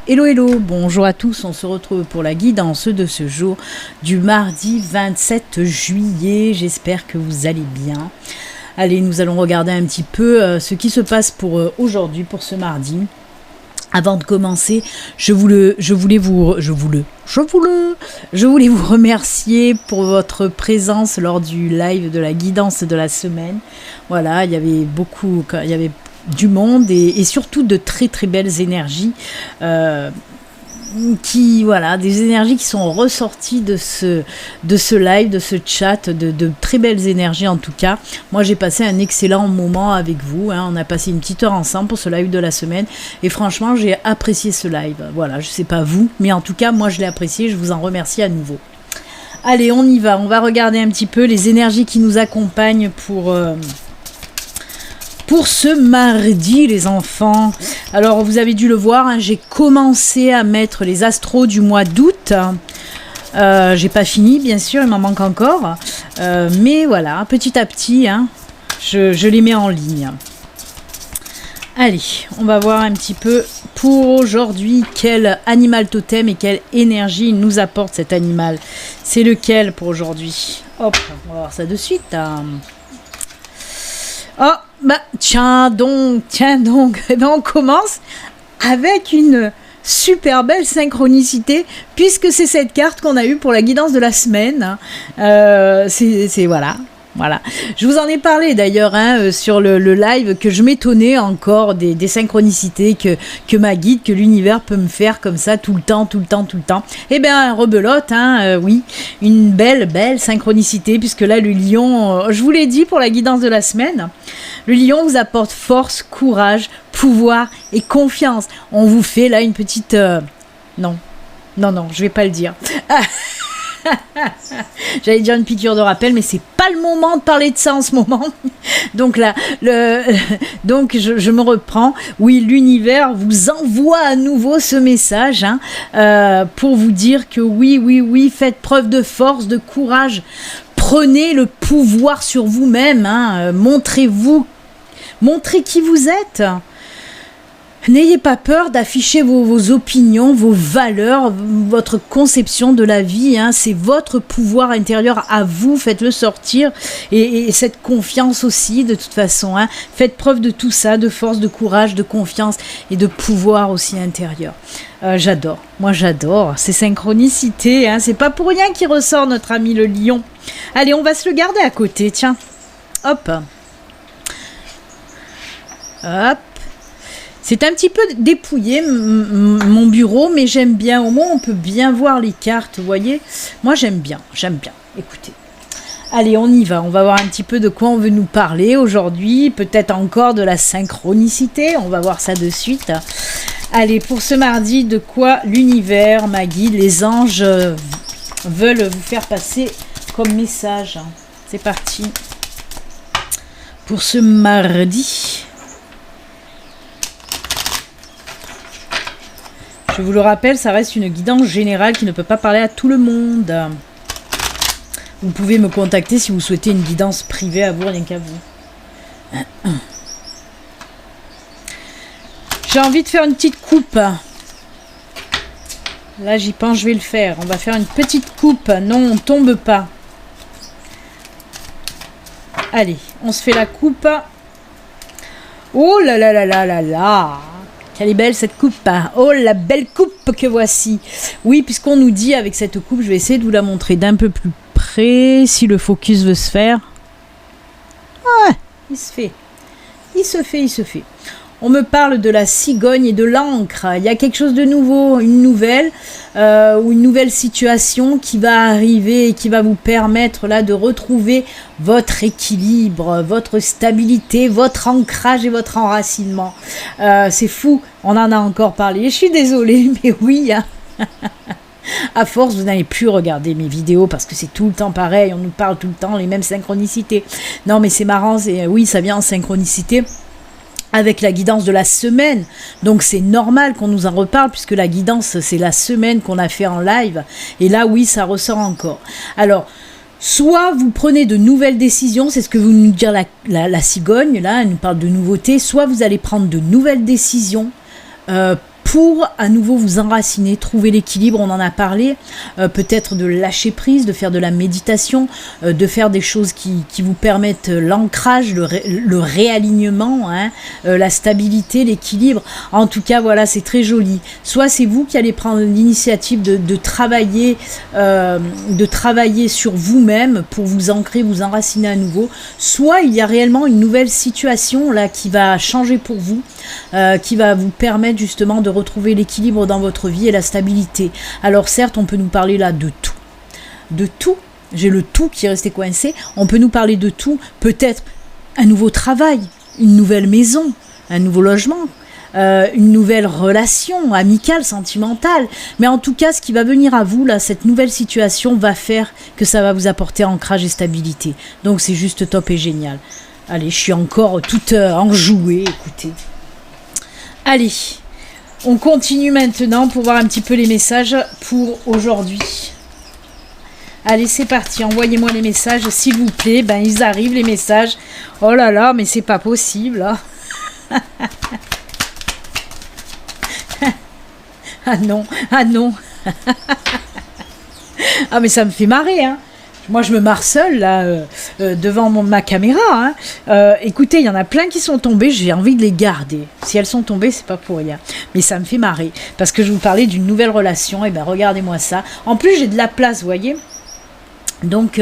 Hello hello, bonjour à tous, on se retrouve pour la guidance de ce jour du mardi 27 juillet, j'espère que vous allez bien. Allez, nous allons regarder un petit peu ce qui se passe pour aujourd'hui, pour ce mardi. Avant de commencer, je voulais vous remercier pour votre présence lors du live de la guidance de la semaine. Voilà, il y avait du monde et surtout de très très belles énergies des énergies qui sont ressorties de ce live, de ce chat, de très belles énergies en tout cas. Moi j'ai passé un excellent moment avec vous, on a passé une petite heure ensemble pour ce live de la semaine et franchement j'ai apprécié ce live. Voilà, je sais pas vous, mais en tout cas moi je l'ai apprécié, je vous en remercie à nouveau. Allez, on y va, on va regarder un petit peu les énergies qui nous accompagnent pour ce mardi, les enfants. Alors, vous avez dû le voir, j'ai commencé à mettre les astros du mois d'août. J'ai pas fini, bien sûr, il m'en manque encore. Mais voilà, petit à petit, je les mets en ligne. Allez, on va voir un petit peu pour aujourd'hui quel animal totem et quelle énergie il nous apporte cet animal. C'est lequel pour aujourd'hui? Hop, on va voir ça de suite. Oh, bah tiens donc, eh ben, on commence avec une super belle synchronicité puisque c'est cette carte qu'on a eue pour la guidance de la semaine. Voilà. Je vous en ai parlé d'ailleurs sur le live que je m'étonnais encore des synchronicités que ma guide, que l'univers peut me faire comme ça tout le temps. Eh bien, rebelote, oui, une belle synchronicité puisque là le lion, je vous l'ai dit pour la guidance de la semaine, le lion vous apporte force, courage, pouvoir et confiance. On vous fait là une petite... Non, je vais pas le dire. J'allais dire une piqûre de rappel, mais c'est pas le moment de parler de ça en ce moment. Donc là, donc je me reprends. Oui, l'univers vous envoie à nouveau ce message pour vous dire que oui, faites preuve de force, de courage. Prenez le pouvoir sur vous-même. Montrez qui vous êtes. N'ayez pas peur d'afficher vos opinions, vos valeurs, votre conception de la vie. C'est votre pouvoir intérieur à vous. Faites-le sortir. Et cette confiance aussi, de toute façon. Faites preuve de tout ça, de force, de courage, de confiance et de pouvoir aussi intérieur. J'adore. Moi, j'adore ces synchronicités. C'est pas pour rien qu'il ressort notre ami le lion. Allez, on va se le garder à côté. Tiens. Hop. C'est un petit peu dépouillé mon bureau, mais j'aime bien. Au moins, on peut bien voir les cartes, vous voyez. Moi, j'aime bien. Écoutez. Allez, on y va. On va voir un petit peu de quoi on veut nous parler aujourd'hui. Peut-être encore de la synchronicité. On va voir ça de suite. Allez, pour ce mardi, de quoi l'univers, ma guide, les anges veulent vous faire passer comme message. C'est parti. Pour ce mardi... Je vous le rappelle, ça reste une guidance générale qui ne peut pas parler à tout le monde. Vous pouvez me contacter si vous souhaitez une guidance privée à vous, rien qu'à vous. J'ai envie de faire une petite coupe. Là, j'y pense, je vais le faire. On va faire une petite coupe. Non, on tombe pas. Allez, on se fait la coupe. Oh là là là là là là! Quelle est belle cette coupe. Oh, la belle coupe que voici. Oui, puisqu'on nous dit avec cette coupe, je vais essayer de vous la montrer d'un peu plus près, si le focus veut se faire. Ouais, il se fait. On me parle de la cigogne et de l'encre. Il y a quelque chose de nouveau, une nouvelle situation qui va arriver et qui va vous permettre là de retrouver votre équilibre, votre stabilité, votre ancrage et votre enracinement. C'est fou, on en a encore parlé. Je suis désolée, mais oui. À force, vous n'allez plus regarder mes vidéos parce que c'est tout le temps pareil. On nous parle tout le temps les mêmes synchronicités. Non, mais c'est marrant. Oui, ça vient en synchronicité avec la guidance de la semaine, donc c'est normal qu'on nous en reparle puisque la guidance c'est la semaine qu'on a fait en live et là oui ça ressort encore. Alors soit vous prenez de nouvelles décisions, c'est ce que vous nous dit la cigogne là, elle nous parle de nouveautés, soit vous allez prendre de nouvelles décisions pour à nouveau vous enraciner, trouver l'équilibre, on en a parlé, peut-être de lâcher prise, de faire de la méditation, de faire des choses qui vous permettent l'ancrage, le réalignement, hein, la stabilité, l'équilibre. En tout cas, voilà, c'est très joli. Soit c'est vous qui allez prendre l'initiative de travailler sur vous-même pour vous ancrer, vous enraciner à nouveau. Soit il y a réellement une nouvelle situation là qui va changer pour vous, qui va vous permettre justement de retrouver l'équilibre dans votre vie et la stabilité. Alors certes, on peut nous parler là de tout, j'ai le tout qui est resté coincé, on peut nous parler de tout, peut-être un nouveau travail, une nouvelle maison, un nouveau logement, une nouvelle relation amicale, sentimentale, mais en tout cas ce qui va venir à vous là, cette nouvelle situation va faire que ça va vous apporter ancrage et stabilité, donc c'est juste top et génial. Allez, je suis encore toute enjouée, écoutez. Allez, on continue maintenant pour voir un petit peu les messages pour aujourd'hui. Allez, c'est parti, envoyez-moi les messages, s'il vous plaît. Ben, ils arrivent, les messages. Oh là là, mais c'est pas possible, là. Ah non, ah non. Ah, mais ça me fait marrer, hein. Moi, je me marre seule, là, devant ma caméra. Hein. Écoutez, il y en a plein qui sont tombés, j'ai envie de les garder. Si elles sont tombées, c'est pas pour rien. Mais ça me fait marrer, parce que je vous parlais d'une nouvelle relation, et ben regardez-moi ça. En plus, j'ai de la place, vous voyez. Donc,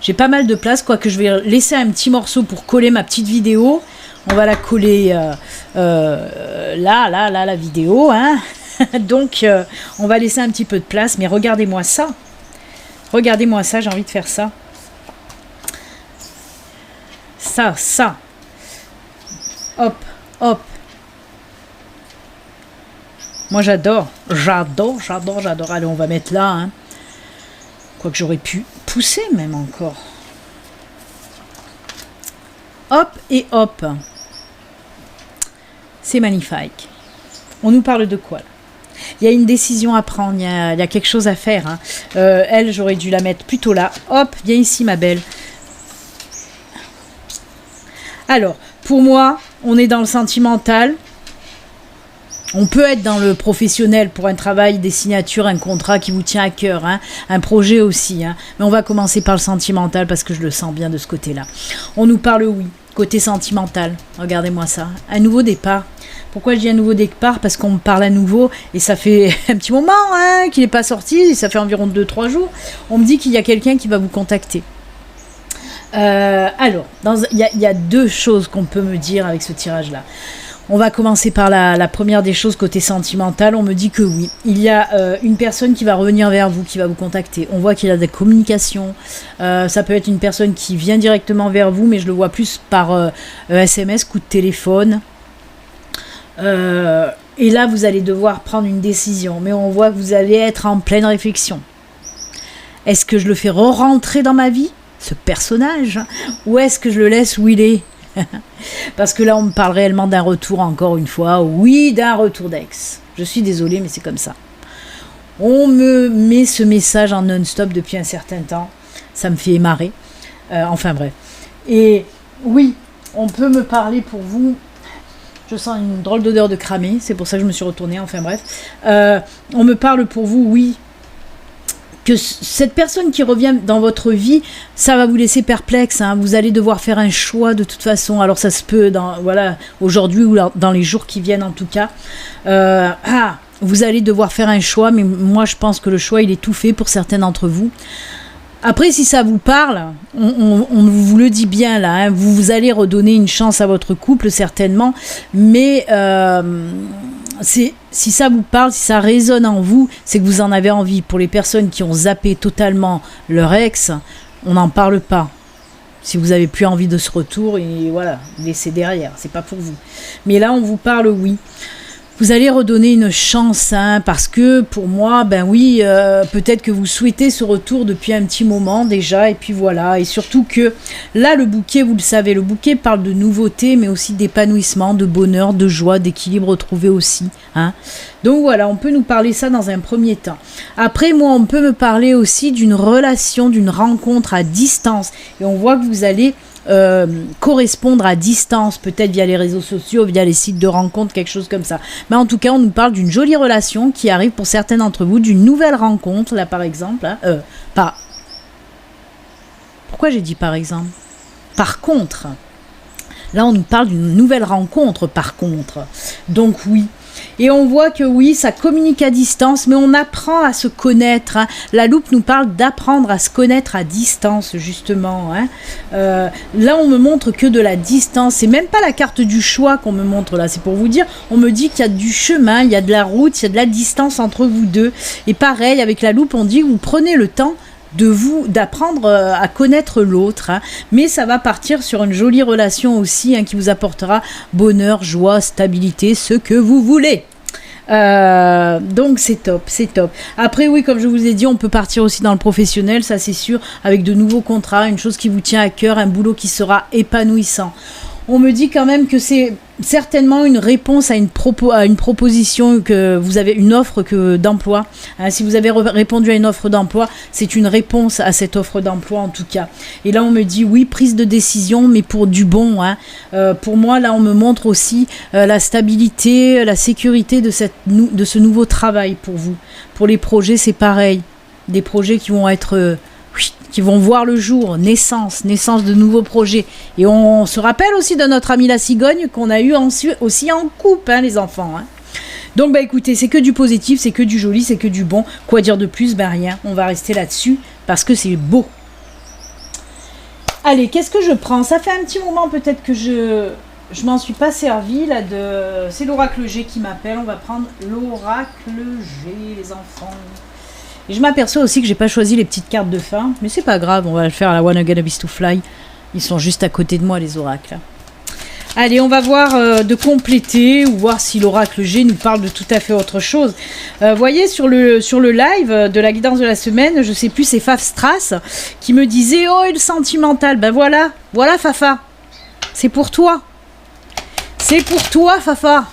j'ai pas mal de place, quoique je vais laisser un petit morceau pour coller ma petite vidéo. On va la coller là, la vidéo. Hein. Donc, on va laisser un petit peu de place, mais regardez-moi ça. Regardez-moi ça, j'ai envie de faire ça. Ça. Hop, hop. Moi, j'adore. Allez, on va mettre là. Hein. Quoique j'aurais pu pousser même encore. Hop et hop. C'est magnifique. On nous parle de quoi là? Il y a une décision à prendre, il y a quelque chose à faire. Hein. Elle, j'aurais dû la mettre plutôt là. Hop, viens ici ma belle. Alors, pour moi, on est dans le sentimental. On peut être dans le professionnel pour un travail, des signatures, un contrat qui vous tient à cœur, hein, un projet aussi. Hein. Mais on va commencer par le sentimental parce que je le sens bien de ce côté-là. On nous parle, oui, côté sentimental. Regardez-moi ça. Un nouveau départ. Pourquoi je dis un nouveau départ? Parce qu'on me parle à nouveau et ça fait un petit moment hein, qu'il n'est pas sorti, ça fait environ 2-3 jours. On me dit qu'il y a quelqu'un qui va vous contacter. Alors, il y a deux choses qu'on peut me dire avec ce tirage-là. On va commencer par la première des choses, côté sentimental. On me dit que oui, il y a une personne qui va revenir vers vous, qui va vous contacter. On voit qu'il y a des communications. Ça peut être une personne qui vient directement vers vous, mais je le vois plus par SMS, coup de téléphone. Et là, vous allez devoir prendre une décision. Mais on voit que vous allez être en pleine réflexion. Est-ce que je le fais re-rentrer dans ma vie, ce personnage, ou est-ce que je le laisse où il est? Parce que là, on me parle réellement d'un retour, encore une fois. Oui, d'un retour d'ex. Je suis désolée, mais c'est comme ça. On me met ce message en non-stop depuis un certain temps. Ça me fait marrer. Enfin, bref. Et oui, on peut me parler pour vous. Je sens une drôle d'odeur de cramé. C'est pour ça que je me suis retournée. Enfin, bref. On me parle pour vous, oui. Que cette personne qui revient dans votre vie, ça va vous laisser perplexe. Hein. Vous allez devoir faire un choix de toute façon. Alors ça se peut aujourd'hui ou dans les jours qui viennent en tout cas. Vous allez devoir faire un choix, mais moi je pense que le choix il est tout fait pour certains d'entre vous. Après, si ça vous parle, on vous le dit bien là, hein, vous allez redonner une chance à votre couple certainement, mais si ça vous parle, si ça résonne en vous, c'est que vous en avez envie. Pour les personnes qui ont zappé totalement leur ex, on n'en parle pas. Si vous n'avez plus envie de ce retour, et voilà, laissez derrière, c'est pas pour vous. Mais là, on vous parle, oui. Vous allez redonner une chance, hein, parce que pour moi, ben oui, peut-être que vous souhaitez ce retour depuis un petit moment déjà, et puis voilà, et surtout que là, le bouquet, vous le savez, le bouquet parle de nouveauté, mais aussi d'épanouissement, de bonheur, de joie, d'équilibre retrouvé aussi, hein. Donc voilà, on peut nous parler ça dans un premier temps. Après, moi, on peut me parler aussi d'une relation, d'une rencontre à distance, et on voit que vous allez correspondre à distance, peut-être via les réseaux sociaux, via les sites de rencontres, quelque chose comme ça. Mais en tout cas, on nous parle d'une jolie relation qui arrive pour certains d'entre vous, d'une nouvelle rencontre, là par exemple. Hein, Pourquoi j'ai dit par exemple ? Par contre, là on nous parle d'une nouvelle rencontre par contre. Donc oui. Et on voit que oui, ça communique à distance, mais on apprend à se connaître. Hein. La loupe nous parle d'apprendre à se connaître à distance, justement. Hein. Là, on me montre que de la distance. C'est même pas la carte du choix qu'on me montre là. C'est pour vous dire, on me dit qu'il y a du chemin, il y a de la route, il y a de la distance entre vous deux. Et pareil, avec la loupe, on dit que vous prenez le temps d'apprendre à connaître l'autre, hein. Mais ça va partir sur une jolie relation aussi, hein, qui vous apportera bonheur, joie, stabilité, ce que vous voulez. Donc c'est top, c'est top. Après oui, comme je vous ai dit, on peut partir aussi dans le professionnel, ça c'est sûr, avec de nouveaux contrats, une chose qui vous tient à cœur, un boulot qui sera épanouissant. On me dit quand même que c'est certainement une réponse à une proposition, que vous avez une offre d'emploi. Hein, si vous avez répondu à une offre d'emploi, c'est une réponse à cette offre d'emploi en tout cas. Et là, on me dit oui, prise de décision, mais pour du bon. Hein. Pour moi, là, on me montre aussi la stabilité, la sécurité de ce nouveau travail pour vous. Pour les projets, c'est pareil. Des projets qui vont être... qui vont voir le jour, naissance de nouveaux projets. Et on se rappelle aussi de notre amie la cigogne qu'on a eu aussi en couple, hein, les enfants. Hein. Donc bah écoutez, c'est que du positif, c'est que du joli, c'est que du bon. Quoi dire de plus ? Ben rien, on va rester là-dessus parce que c'est beau. Allez, qu'est-ce que je prends ? Ça fait un petit moment peut-être que je m'en suis pas servi là de... C'est l'oracle G qui m'appelle, on va prendre l'oracle G, les enfants. Et je m'aperçois aussi que j'ai pas choisi les petites cartes de fin, mais c'est pas grave, on va le faire à la One Again Abyss to Fly. Ils sont juste à côté de moi, les oracles. Allez, on va voir de compléter ou voir si l'oracle G nous parle de tout à fait autre chose. Voyez sur le live de la guidance de la semaine, je sais plus, c'est Faf Strass qui me disait oh, le sentimental. Ben voilà Fafa, c'est pour toi. C'est pour toi, Fafa.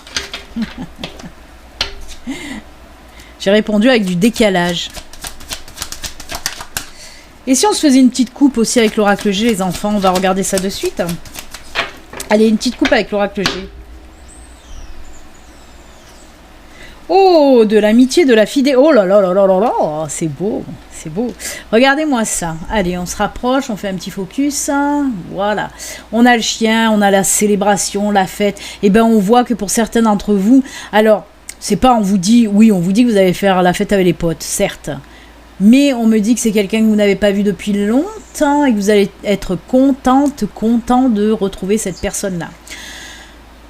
J'ai répondu avec du décalage. Et si on se faisait une petite coupe aussi avec l'oracle G, les enfants, on va regarder ça de suite. Allez, une petite coupe avec l'oracle G. Oh, de l'amitié, de la fidélité. Oh là là là là là là, c'est beau, c'est beau. Regardez-moi ça. Allez, on se rapproche, on fait un petit focus. Voilà. On a le chien, on a la célébration, la fête. Et ben, on voit que pour certains d'entre vous, alors, c'est pas on vous dit que vous allez faire la fête avec les potes, certes. Mais on me dit que c'est quelqu'un que vous n'avez pas vu depuis longtemps et que vous allez être content de retrouver cette personne-là.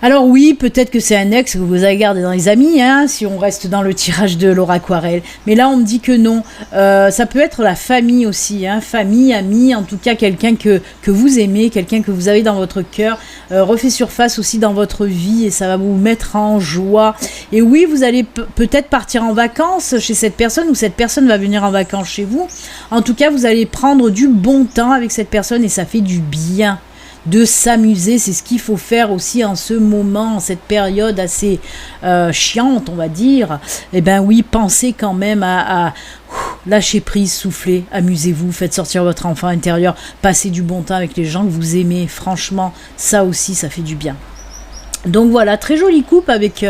Alors oui, peut-être que c'est un ex que vous avez gardé dans les amis, hein, si on reste dans le tirage de Laura Aquarelle. Mais là, on me dit que non. Ça peut être la famille aussi, hein, famille, amis, en tout cas quelqu'un que vous aimez, quelqu'un que vous avez dans votre cœur, refait surface aussi dans votre vie et ça va vous mettre en joie. Et oui, vous allez peut-être partir en vacances chez cette personne ou cette personne va venir en vacances chez vous. En tout cas, vous allez prendre du bon temps avec cette personne et ça fait du bien. De s'amuser, c'est ce qu'il faut faire aussi en ce moment, en cette période assez chiante, on va dire. Eh bien oui, pensez quand même à lâcher prise, souffler, amusez-vous, faites sortir votre enfant intérieur, passez du bon temps avec les gens que vous aimez. Franchement, ça aussi, ça fait du bien. Donc voilà, très jolie coupe avec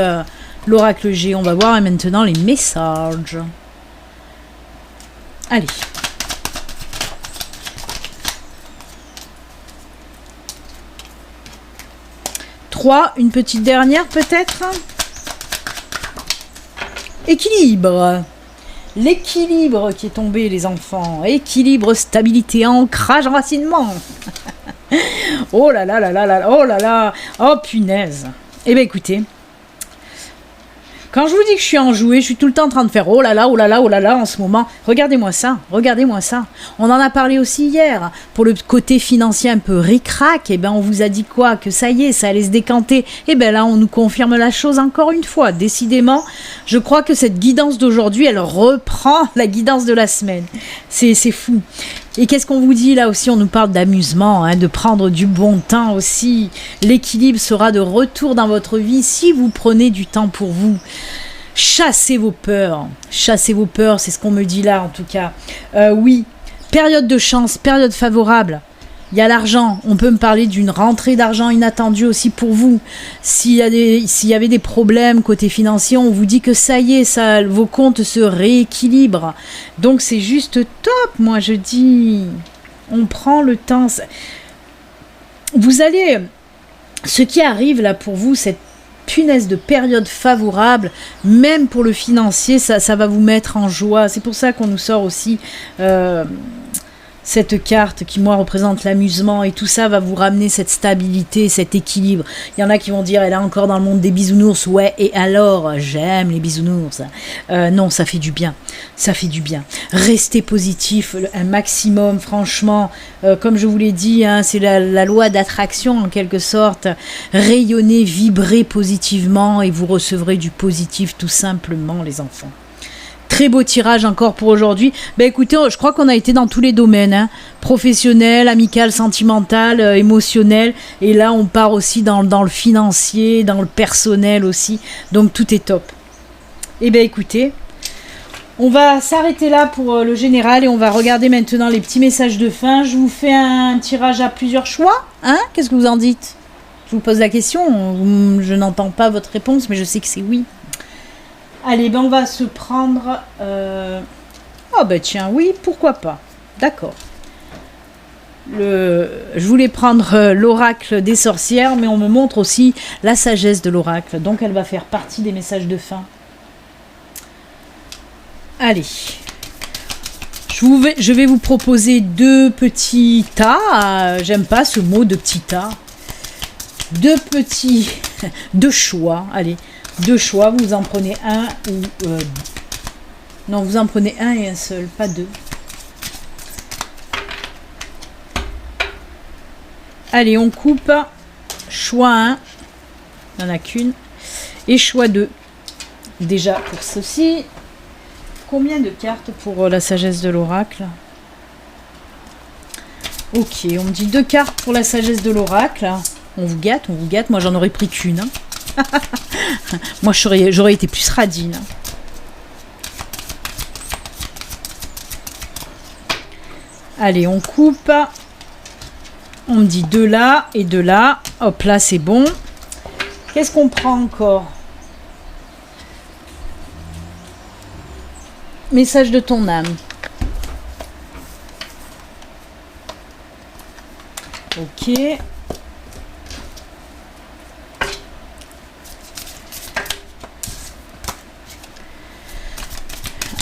l'oracle G. On va voir maintenant les messages. Allez. 3, une petite dernière peut-être. Équilibre. L'équilibre qui est tombé, les enfants. Équilibre, stabilité, ancrage, enracinement. Oh là là là là là, oh là là, oh punaise. Eh bien écoutez, quand je vous dis que je suis enjouée, je suis tout le temps en train de faire oh là là, oh là là, oh là là en ce moment. Regardez-moi ça, regardez-moi ça. On en a parlé aussi hier. Pour le côté financier un peu ric-rac, eh ben on vous a dit quoi ? Que ça y est, ça allait se décanter. Eh ben là, on nous confirme la chose encore une fois. Décidément, je crois que cette guidance d'aujourd'hui, elle reprend la guidance de la semaine. C'est fou. Et qu'est-ce qu'on vous dit là aussi ? On nous parle d'amusement, hein, de prendre du bon temps aussi. L'équilibre sera de retour dans votre vie si vous prenez du temps pour vous. Chassez vos peurs, c'est ce qu'on me dit là en tout cas. Oui, période de chance, période favorable. Il y a l'argent. On peut me parler d'une rentrée d'argent inattendue aussi pour vous. S'il y avait des problèmes côté financier, on vous dit que ça y est, vos comptes se rééquilibrent. Donc c'est juste top, moi je dis. On prend le temps. Vous allez... Ce qui arrive là pour vous, cette punaise de période favorable, même pour le financier, ça va vous mettre en joie. C'est pour ça qu'on nous sort aussi cette carte qui, moi, représente l'amusement, et tout ça va vous ramener cette stabilité, cet équilibre. Il y en a qui vont dire, elle est encore dans le monde des bisounours. Ouais, et alors, j'aime les bisounours. Non, ça fait du bien. Ça fait du bien. Restez positif un maximum, franchement. Comme je vous l'ai dit, hein, c'est la loi d'attraction, en quelque sorte. Rayonnez, vibrez positivement, et vous recevrez du positif, tout simplement, les enfants. Très beau tirage encore pour aujourd'hui. Ben écoutez, je crois qu'on a été dans tous les domaines, hein. Professionnel, amical, sentimental, émotionnel. Et là, on part aussi dans le financier, dans le personnel aussi. Donc tout est top. Et ben écoutez, on va s'arrêter là pour le général et on va regarder maintenant les petits messages de fin. Je vous fais un tirage à plusieurs choix, hein? Qu'est-ce que vous en dites? Je vous pose la question. Je n'entends pas votre réponse, mais je sais que c'est oui. Allez, ben on va se prendre... Oh ben tiens, oui, pourquoi pas. D'accord. Je voulais prendre l'oracle des sorcières, mais on me montre aussi la sagesse de l'oracle. Donc elle va faire partie des messages de fin. Allez. Je vais vous proposer deux petits tas. J'aime pas ce mot de petit tas. Deux choix. Allez. Deux choix, vous en prenez un ou... non, vous en prenez un et un seul, pas deux. Allez, on coupe. Choix 1. Il n'y en a qu'une. Et choix 2. Déjà pour ceci. Combien de cartes pour la sagesse de l'oracle? Ok, on me dit 2 cartes pour la sagesse de l'oracle. On vous gâte, on vous gâte. Moi, j'en aurais pris qu'une. Hein. Moi j'aurais été plus radine. Allez, on coupe. On me dit 2 là et 2 là. Hop là, c'est bon. Qu'est-ce qu'on prend encore? Message de ton âme. Ok.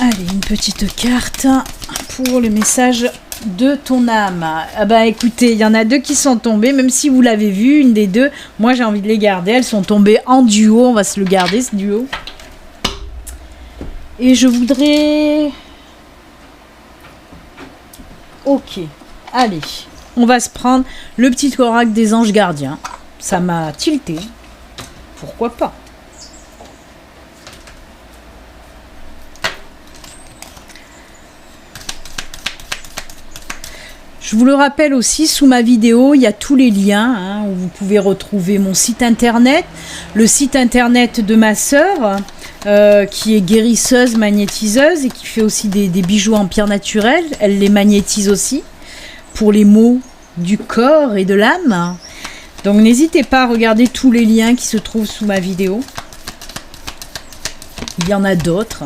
Allez, une petite carte pour le message de ton âme. Ah bah écoutez, il y en a 2 qui sont tombées, même si vous l'avez vu, une des 2, moi j'ai envie de les garder. Elles sont tombées en duo, on va se le garder ce duo. Et je voudrais... Ok, allez, on va se prendre le petit oracle des anges gardiens. Ça m'a tilté, pourquoi pas. Je vous le rappelle aussi, sous ma vidéo, il y a tous les liens hein, où vous pouvez retrouver mon site internet, le site internet de ma sœur, qui est guérisseuse, magnétiseuse et qui fait aussi des bijoux en pierre naturelle. Elle les magnétise aussi pour les maux du corps et de l'âme. Donc n'hésitez pas à regarder tous les liens qui se trouvent sous ma vidéo. Il y en a d'autres.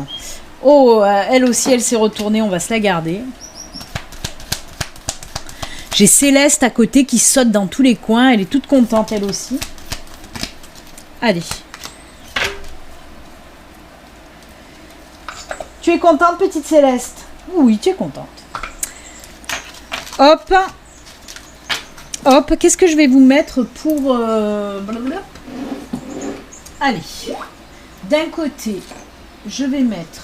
Oh, elle aussi, elle s'est retournée, on va se la garder. J'ai Céleste à côté qui saute dans tous les coins. Elle est toute contente, elle aussi. Allez. Tu es contente, petite Céleste? Oui, tu es contente. Hop. Hop. Qu'est-ce que je vais vous mettre pour... Allez. D'un côté, je vais mettre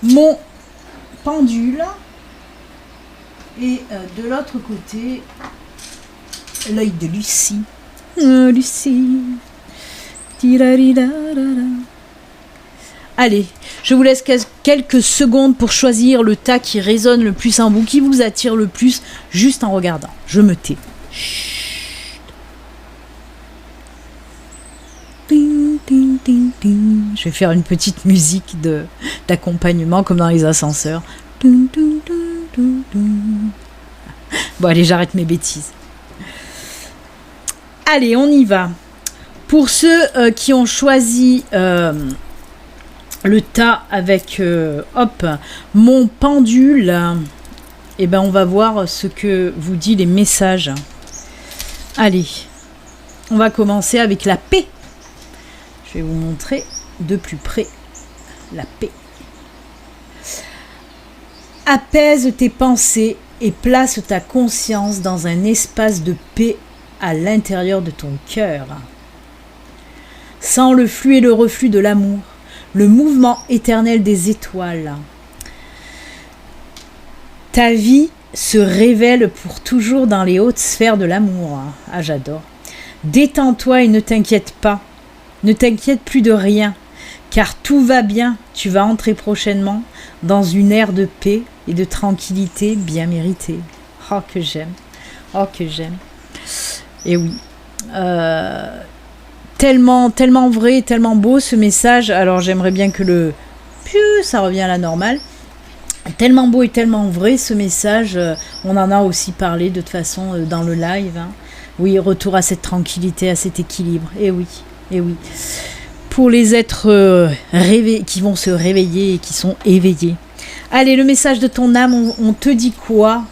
mon pendule. Et de l'autre côté, l'œil de Lucie. Lucie. Allez, je vous laisse quelques secondes pour choisir le tas qui résonne le plus en vous, qui vous attire le plus, juste en regardant. Je me tais. Chut. Je vais faire une petite musique d'accompagnement comme dans les ascenseurs. Bon, allez, j'arrête mes bêtises. Allez, on y va. Pour ceux qui ont choisi le tas avec mon pendule, eh ben, on va voir ce que vous dit les messages. Allez, on va commencer avec la paix. Je vais vous montrer de plus près la paix. Apaise tes pensées et place ta conscience dans un espace de paix à l'intérieur de ton cœur. Sens le flux et le reflux de l'amour, le mouvement éternel des étoiles. Ta vie se révèle pour toujours dans les hautes sphères de l'amour. Ah, j'adore. Détends-toi et ne t'inquiète pas. Ne t'inquiète plus de rien, car tout va bien. Tu vas entrer prochainement dans une ère de paix et de tranquillité bien méritée. Oh, que j'aime. Oh, que j'aime. Et oui. Tellement vrai, tellement beau ce message. Alors, j'aimerais bien que ça revient à la normale. Tellement beau et tellement vrai ce message. On en a aussi parlé de toute façon dans le live. Hein. Oui, retour à cette tranquillité, à cet équilibre. Et oui, et oui. Pour les êtres qui vont se réveiller et qui sont éveillés. Allez, le message de ton âme, on te dit quoi?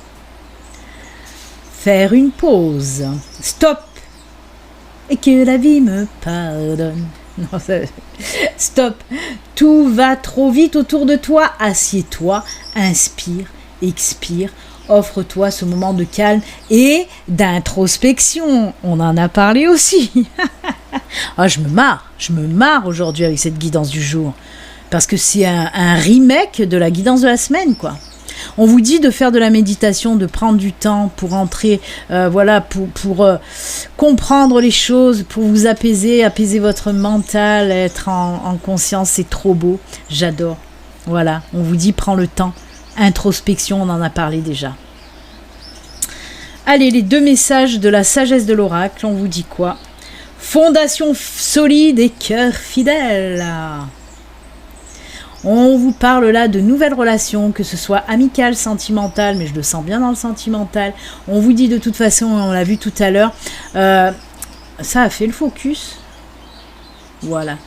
Faire une pause. Stop. Et que la vie me pardonne. Non, stop. Tout va trop vite autour de toi. Assieds-toi, inspire, expire. Offre-toi ce moment de calme et d'introspection. On en a parlé aussi. Ah, je me marre aujourd'hui avec cette guidance du jour. Parce que c'est un remake de la guidance de la semaine, quoi. On vous dit de faire de la méditation, de prendre du temps pour entrer, pour comprendre les choses, pour vous apaiser votre mental, être en conscience, c'est trop beau, j'adore. Voilà, on vous dit prends le temps, introspection, on en a parlé déjà. Allez, les 2 messages de la sagesse de l'oracle, on vous dit quoi? Fondation solide et cœur fidèle. On vous parle là de nouvelles relations, que ce soit amicales, sentimentales, mais je le sens bien dans le sentimental. On vous dit de toute façon, on l'a vu tout à l'heure, ça a fait le focus. Voilà.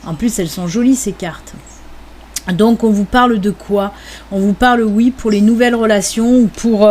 En plus, elles sont jolies ces cartes. Donc on vous parle de quoi? On vous parle, oui, pour les nouvelles relations ou pour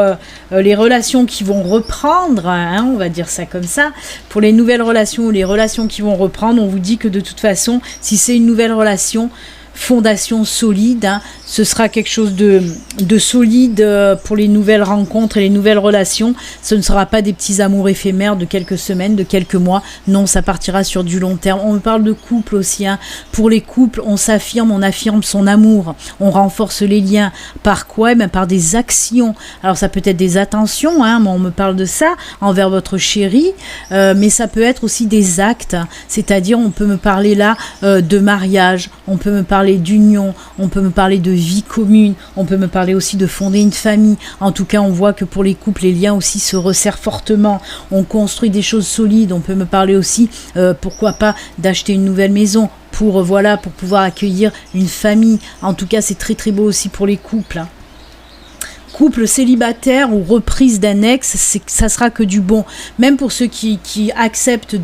les relations qui vont reprendre, hein, on va dire ça comme ça. Pour les nouvelles relations ou les relations qui vont reprendre, on vous dit que de toute façon, si c'est une nouvelle relation, fondation solide, hein, ce sera quelque chose de solide pour les nouvelles rencontres et les nouvelles relations. Ce ne sera pas des petits amours éphémères de quelques semaines, de quelques mois. Non, ça partira sur du long terme. On parle de couple aussi. Hein. Pour les couples, on s'affirme, on affirme son amour. On renforce les liens. Par quoi? Par des actions. Alors ça peut être des attentions, hein, mais on me parle de ça envers votre chéri, mais ça peut être aussi des actes. C'est-à-dire, on peut me parler là de mariage, on peut me parler d'union, on peut me parler de vie commune, on peut me parler aussi de fonder une famille. En tout cas, on voit que pour les couples, les liens aussi se resserrent fortement. On construit des choses solides. On peut me parler aussi, pourquoi pas, d'acheter une nouvelle maison pour pouvoir accueillir une famille. En tout cas, c'est très très beau aussi pour les couples. Hein. Couple célibataire ou reprise d'un ex, ça sera que du bon. Même pour ceux qui acceptent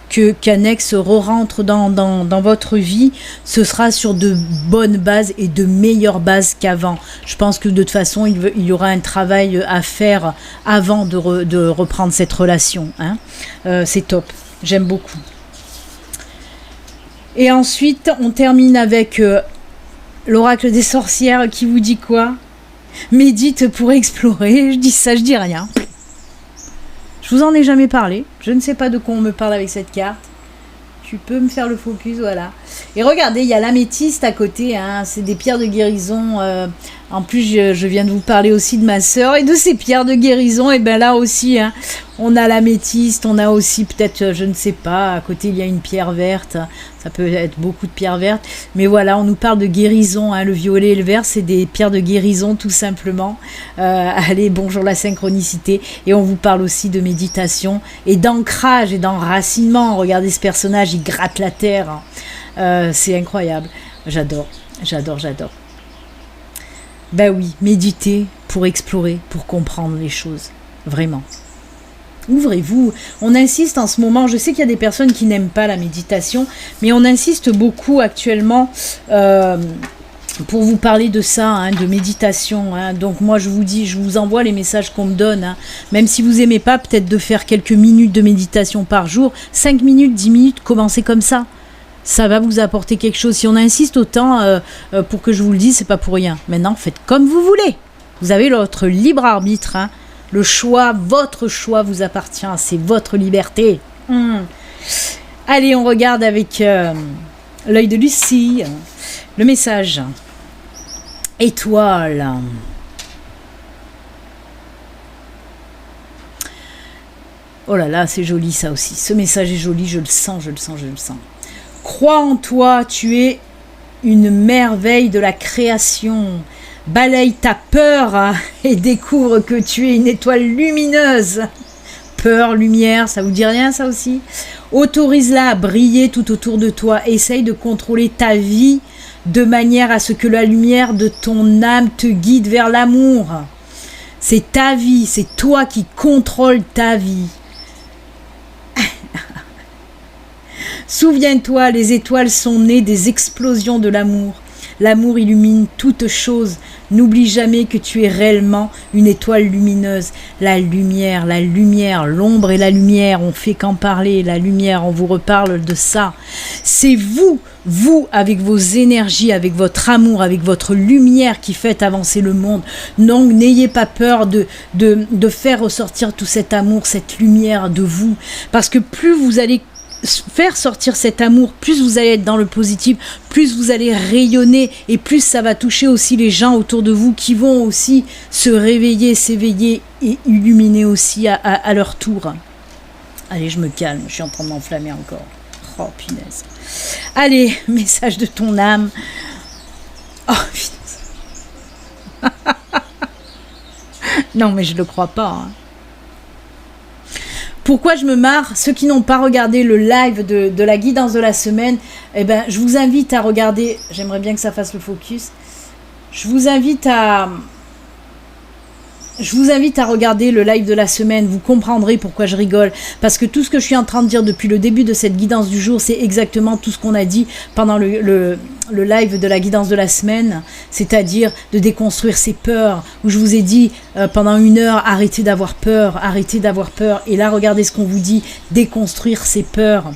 qu'un ex re-rentre dans votre vie, ce sera sur de bonnes bases et de meilleures bases qu'avant. Je pense que de toute façon, il y aura un travail à faire avant de reprendre cette relation. Hein. C'est top, j'aime beaucoup. Et ensuite, on termine avec l'oracle des sorcières qui vous dit quoi? Médite pour explorer. Je dis ça, je dis rien. Je vous en ai jamais parlé. Je ne sais pas de quoi on me parle avec cette carte. Tu peux me faire le focus, voilà. Et regardez, il y a l'améthyste à côté. Hein, c'est des pierres de guérison. En plus, je viens de vous parler aussi de ma sœur et de ces pierres de guérison. Et bien là aussi, hein, on a l'améthyste. On a aussi peut-être, je ne sais pas, à côté il y a une pierre verte. Ça peut être beaucoup de pierres vertes. Mais voilà, on nous parle de guérison. Hein, le violet et le vert, c'est des pierres de guérison tout simplement. Allez, bonjour la synchronicité. Et on vous parle aussi de méditation et d'ancrage et d'enracinement. Regardez ce personnage, il gratte la terre. C'est incroyable. J'adore. Ben oui, méditer pour explorer, pour comprendre les choses. Vraiment. Ouvrez-vous. On insiste en ce moment, je sais qu'il y a des personnes qui n'aiment pas la méditation, mais on insiste beaucoup actuellement pour vous parler de ça, hein, de méditation. Hein. Donc moi je vous dis, je vous envoie les messages qu'on me donne. Hein. Même si vous n'aimez pas, peut-être de faire quelques minutes de méditation par jour, 5 minutes, 10 minutes, commencez comme ça. Ça va vous apporter quelque chose. Si on insiste autant pour que je vous le dise, c'est pas pour rien. Maintenant, faites comme vous voulez. Vous avez votre libre arbitre, hein. Le choix, votre choix vous appartient, c'est votre liberté. Allez, on regarde avec l'œil de Lucie, le message. Étoile. Oh là là, c'est joli ça aussi. Ce message est joli, je le sens, je le sens, je le sens. Crois en toi, tu es une merveille de la création. Balaye ta peur, hein, et découvre que tu es une étoile lumineuse. Peur, lumière, ça vous dit rien ça aussi? Autorise-la à briller tout autour de toi. Essaye de contrôler ta vie de manière à ce que la lumière de ton âme te guide vers l'amour. C'est ta vie, c'est toi qui contrôles ta vie. Souviens-toi, les étoiles sont nées des explosions de l'amour. L'amour illumine toute chose. N'oublie jamais que tu es réellement une étoile lumineuse. La lumière, l'ombre et la lumière, on fait qu'en parler. La lumière, on vous reparle de ça. C'est vous, avec vos énergies, avec votre amour, avec votre lumière qui fait avancer le monde. Donc, n'ayez pas peur de faire ressortir tout cet amour, cette lumière de vous. Parce que plus vous allez faire sortir cet amour, plus vous allez être dans le positif, plus vous allez rayonner et plus ça va toucher aussi les gens autour de vous qui vont aussi se réveiller, s'éveiller et illuminer aussi à leur tour. Allez, je me calme, je suis en train de m'enflammer encore. Oh punaise. Allez, message de ton âme. Oh punaise. Non mais je le crois pas. Hein. Pourquoi je me marre? Ceux qui n'ont pas regardé le live de la guidance de la semaine, eh ben, je vous invite à regarder. J'aimerais bien que ça fasse le focus. Je vous invite à regarder le live de la semaine. Vous comprendrez pourquoi je rigole. Parce que tout ce que je suis en train de dire depuis le début de cette guidance du jour, c'est exactement tout ce qu'on a dit pendant le live de la guidance de la semaine. C'est-à-dire de déconstruire ses peurs. Où je vous ai dit pendant 1 heure, arrêtez d'avoir peur. Arrêtez d'avoir peur. Et là, regardez ce qu'on vous dit. Déconstruire ses peurs.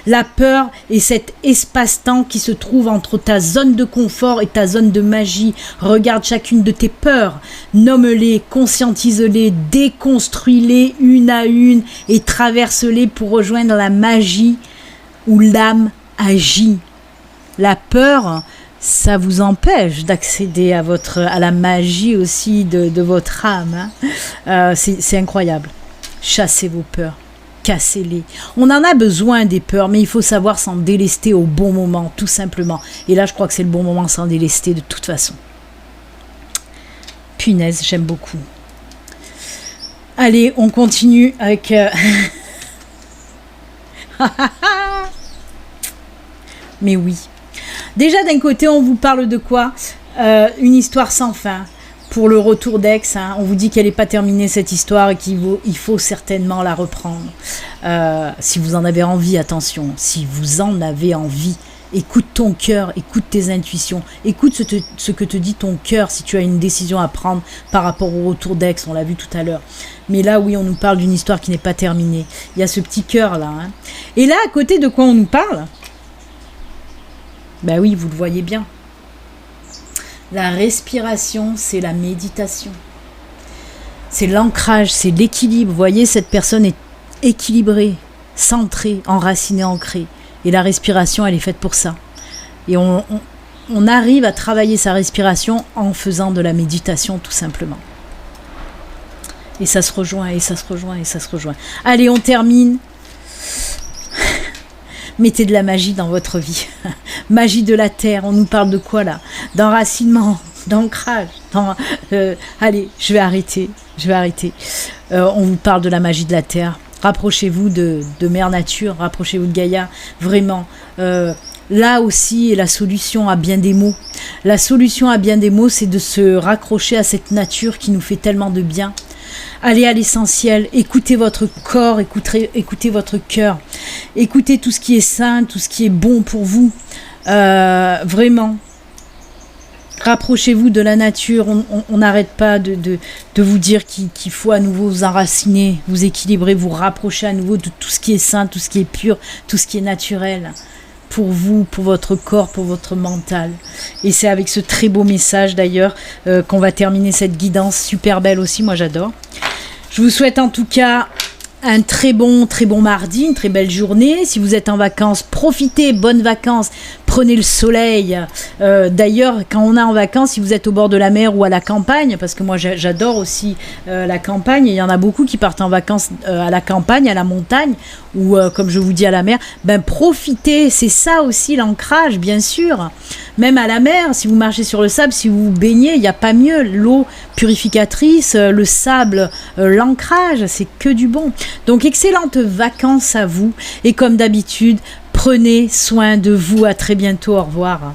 La peur est cet espace-temps qui se trouve entre ta zone de confort et ta zone de magie. Regarde chacune de tes peurs, nomme-les, conscientise-les, déconstruis-les une à une et traverse-les pour rejoindre la magie où l'âme agit. La peur, ça vous empêche d'accéder à la magie aussi de votre âme. Hein. C'est incroyable. Chassez vos peurs. Cassez-les. On en a besoin des peurs, mais il faut savoir s'en délester au bon moment, tout simplement. Et là, je crois que c'est le bon moment de s'en délester de toute façon. Punaise, j'aime beaucoup. Allez, on continue avec... Mais oui. Déjà, d'un côté, on vous parle de quoi? Une histoire sans fin. Pour le retour d'Aix, hein, on vous dit qu'elle n'est pas terminée cette histoire et qu'il faut certainement la reprendre. Si vous en avez envie, attention, si vous en avez envie, écoute ton cœur, écoute tes intuitions, écoute ce que te dit ton cœur si tu as une décision à prendre par rapport au retour d'Aix, on l'a vu tout à l'heure. Mais là, oui, on nous parle d'une histoire qui n'est pas terminée. Il y a ce petit cœur là. Hein. Et là, à côté de quoi on nous parle? Ben oui, vous le voyez bien. La respiration, c'est la méditation. C'est l'ancrage, c'est l'équilibre. Vous voyez, cette personne est équilibrée, centrée, enracinée, ancrée. Et la respiration, elle est faite pour ça. Et on arrive à travailler sa respiration en faisant de la méditation, tout simplement. Et ça se rejoint, et ça se rejoint, et ça se rejoint. Allez, on termine. Mettez de la magie dans votre vie. Magie de la terre, on nous parle de quoi là? D'enracinement, d'ancrage. Allez, je vais arrêter. On vous parle de la magie de la terre. rapprochez-vous de Mère Nature, rapprochez-vous de Gaïa, vraiment. Là aussi est la solution à bien des maux. La solution à bien des maux, c'est de se raccrocher à cette nature qui nous fait tellement de bien. Allez à l'essentiel, écoutez votre corps, écoutez votre cœur, écoutez tout ce qui est sain, tout ce qui est bon pour vous. Vraiment, rapprochez-vous de la nature. On n'arrête pas de vous dire qu'il faut à nouveau vous enraciner, vous équilibrer, vous rapprocher à nouveau de tout ce qui est sain, tout ce qui est pur, tout ce qui est naturel. Pour vous, pour votre corps, pour votre mental. Et c'est avec ce très beau message d'ailleurs qu'on va terminer cette guidance super belle aussi, moi j'adore. Je vous souhaite en tout cas un très bon mardi, une très belle journée. Si vous êtes en vacances, profitez, bonnes vacances, prenez le soleil. D'ailleurs, quand on est en vacances, si vous êtes au bord de la mer ou à la campagne, parce que moi j'adore aussi la campagne, et il y en a beaucoup qui partent en vacances à la campagne, à la montagne, ou comme je vous dis à la mer, ben profitez, c'est ça aussi l'ancrage, bien sûr. Même à la mer, si vous marchez sur le sable, si vous vous baignez, il n'y a pas mieux. L'eau purificatrice, le sable, l'ancrage, c'est que du bon. Donc excellentes vacances à vous, et comme d'habitude, prenez soin de vous. À très bientôt, au revoir.